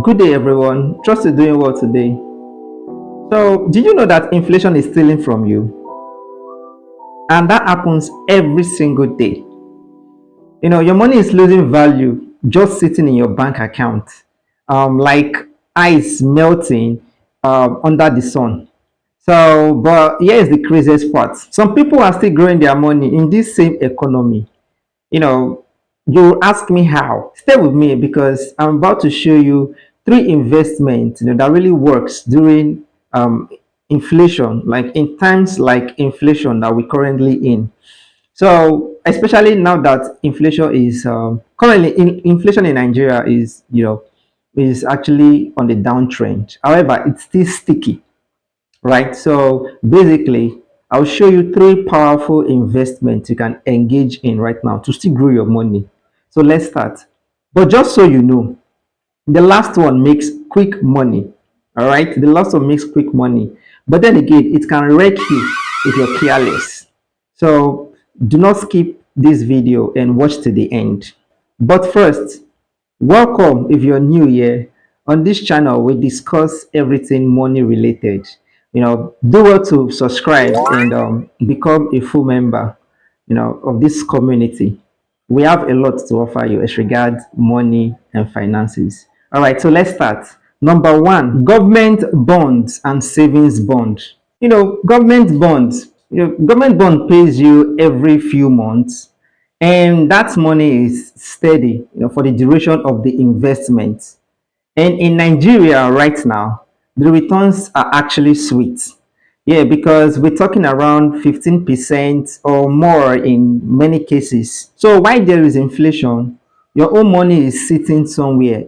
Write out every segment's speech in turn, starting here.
Good day, everyone. Trust you're doing well today. So, did you know that inflation is stealing from you? And that happens every single day. Your money is losing value just sitting in your bank account, like ice melting under the sun. So, but here's the craziest part: some people are still growing their money in this same economy. you know, you ask me how. Stay with me because I'm about to show you three investments that really works during inflation, like in times like inflation that we're currently in. So especially now that inflation is currently inflation in Nigeria is actually on the downtrend. However, it's still sticky, right? So basically, I'll show you three powerful investments you can engage in right now to still grow your money. So let's start. But just so you know, the last one makes quick money. All right, the last one makes quick money. But then again, it can wreck you if you're careless. So do not skip this video and watch to the end. But first, welcome if you're new here. On this channel, we discuss everything money related. Do well to subscribe and become a full member, of this community. We have a lot to offer you as regards money and finances. All right, so let's start. Number one, government bonds and savings bond. Government bond pays you every few months, and that money is steady, for the duration of the investment. And in Nigeria right now, the returns are actually sweet. Yeah, because we're talking around 15% or more in many cases. So while there is inflation, your own money is sitting somewhere,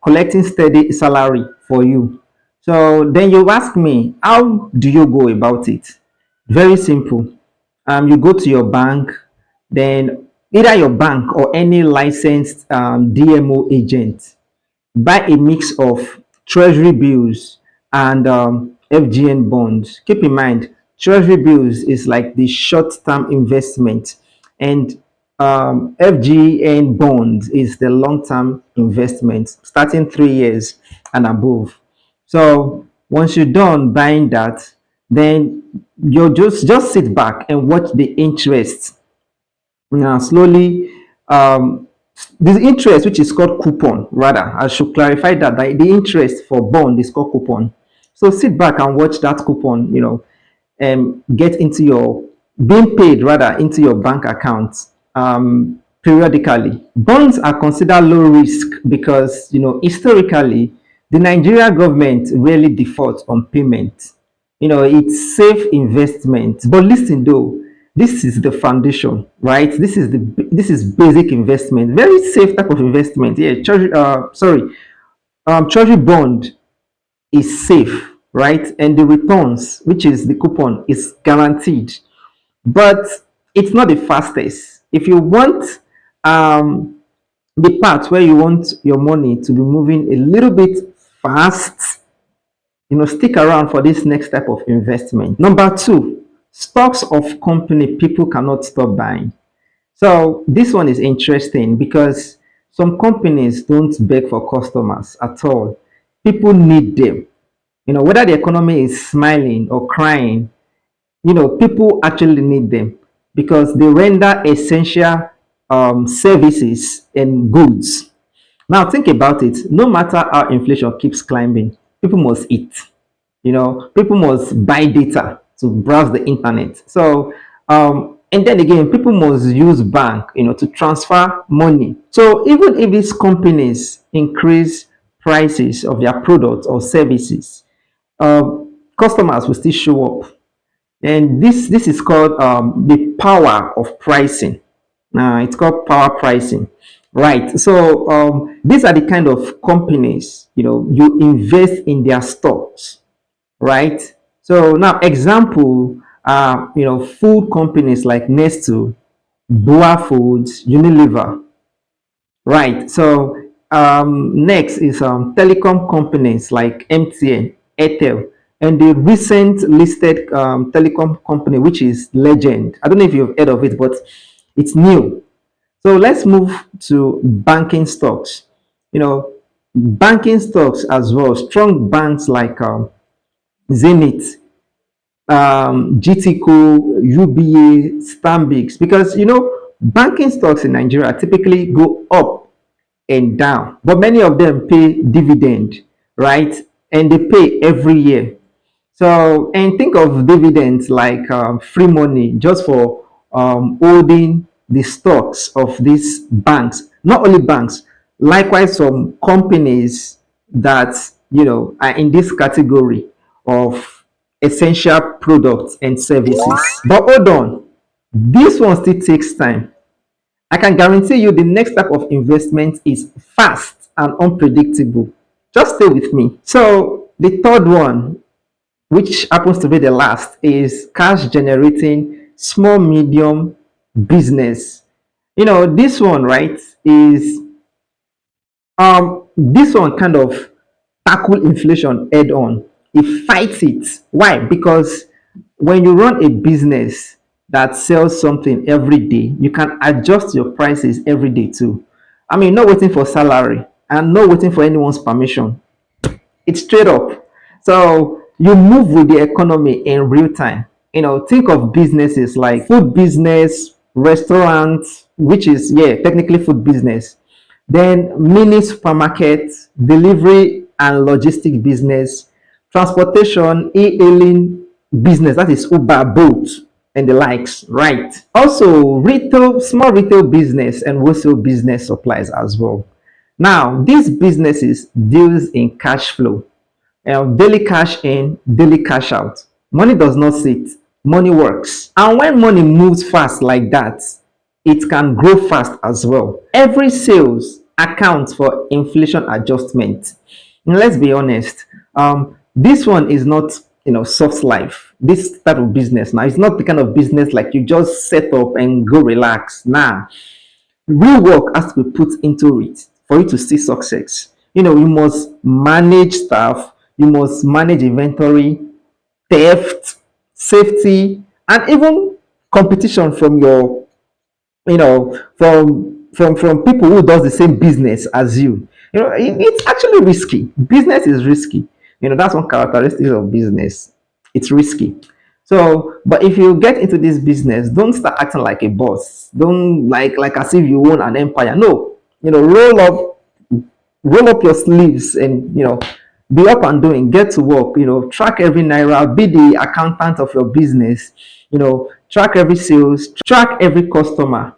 collecting steady salary for you. So then you ask me, how do you go about it? Very simple. You go to your bank, then either your bank or any licensed DMO agent, buy a mix of treasury bills and FGN bonds. Keep in mind, treasury bills is like the short-term investment, and FGN bonds is the long-term investment, starting 3 years and above. So once you're done buying that, then you just sit back and watch the interest slowly. The interest, which is called coupon, rather, I should clarify that the interest for bond is called coupon. So sit back and watch that coupon, get into your being paid rather into your bank account periodically. Bonds are considered low risk because historically the Nigeria government rarely defaults on payment. It's safe investment. But listen though, this is the foundation, right? This is basic investment, very safe type of investment. Yeah, treasury bond is safe, right? And the returns, which is the coupon, is guaranteed. But it's not the fastest. If you want the part where you want your money to be moving a little bit fast, stick around for this next type of investment. Number two, stocks of company people cannot stop buying. So this one is interesting because some companies don't beg for customers at all. People need them. Whether the economy is smiling or crying, people actually need them because they render essential services and goods. Now think about it. No matter how inflation keeps climbing, people must eat. People must buy data to browse the internet. So and then again, people must use bank, to transfer money. So even if these companies increase prices of their products or services, customers will still show up. And this is called the power of pricing. It's called power pricing, right? So these are the kind of companies you invest in their stocks, right? So now example, food companies like Nestle, Boa Foods, Unilever, right? So next is telecom companies like MTN, Airtel, and the recent listed telecom company, which is Legend. I don't know if you've heard of it, but it's new. So let's move to banking stocks. You know, Banking stocks as well, strong banks like Zenith, GTCO, UBA, Stanbics, because banking stocks in Nigeria typically go up and down, but many of them pay dividend, right? And they pay every year. So, and think of dividends like free money just for holding the stocks of these banks. Not only banks, likewise some companies that are in this category of essential products and services. But hold on, this one still takes time. I can guarantee you the next type of investment is fast and unpredictable. Just stay with me. So the third one, which happens to be the last, is cash generating small medium business. This one, right, is this one kind of tackle inflation head on. It fights it. Why? Because when you run a business that sells something every day, you can adjust your prices every day too. I mean, not waiting for salary and not waiting for anyone's permission. It's straight up. So you move with the economy in real time. Think of businesses like food business, restaurants, which is, yeah, technically food business. Then mini supermarket, delivery and logistic business, transportation, e-hailing business, that is Uber, Bolt, and the likes, right? Also, retail, small retail business and wholesale business supplies as well. Now, these businesses deals in cash flow, daily cash in, daily cash out. Money does not sit, money works. And when money moves fast like that, it can grow fast as well. Every sales accounts for inflation adjustment. And let's be honest, this one is not soft life. This type of business now, it's not the kind of business like you just set up and go relax. Nah, real work has to be put into it for you to see success. You must manage staff, you must manage inventory, theft, safety, and even competition from your, from people who does the same business as you. It's actually risky. Business is risky. That's one characteristic of business. It's risky. So, but if you get into this business, don't start acting like a boss. Don't like as if you own an empire. No, roll up your sleeves and be up and doing, get to work, track every naira, be the accountant of your business, track every sales, track every customer,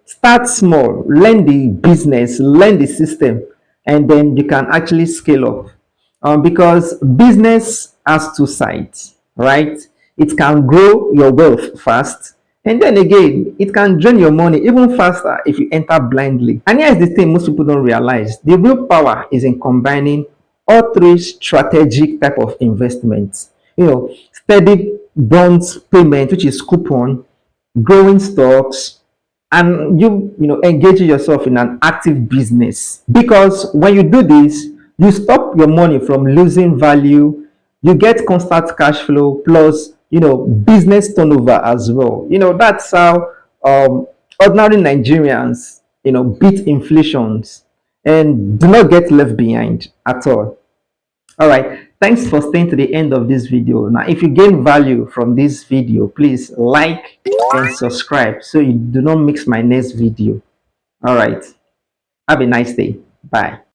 start small, learn the business, learn the system, and then you can actually scale up. Because business has two sides, right? It can grow your wealth fast, and then again, it can drain your money even faster if you enter blindly. And here's the thing most people don't realize: the real power is in combining all three strategic type of investments. Steady bonds payment, which is coupon, growing stocks, and engaging yourself in an active business. Because when you do this, you stop your money from losing value, you get constant cash flow, plus business turnover as well. That's how ordinary Nigerians beat inflations and do not get left behind at all. All right, thanks for staying to the end of this video. Now, if you gain value from this video, please like and subscribe so you do not miss my next video. All right, have a nice day. Bye.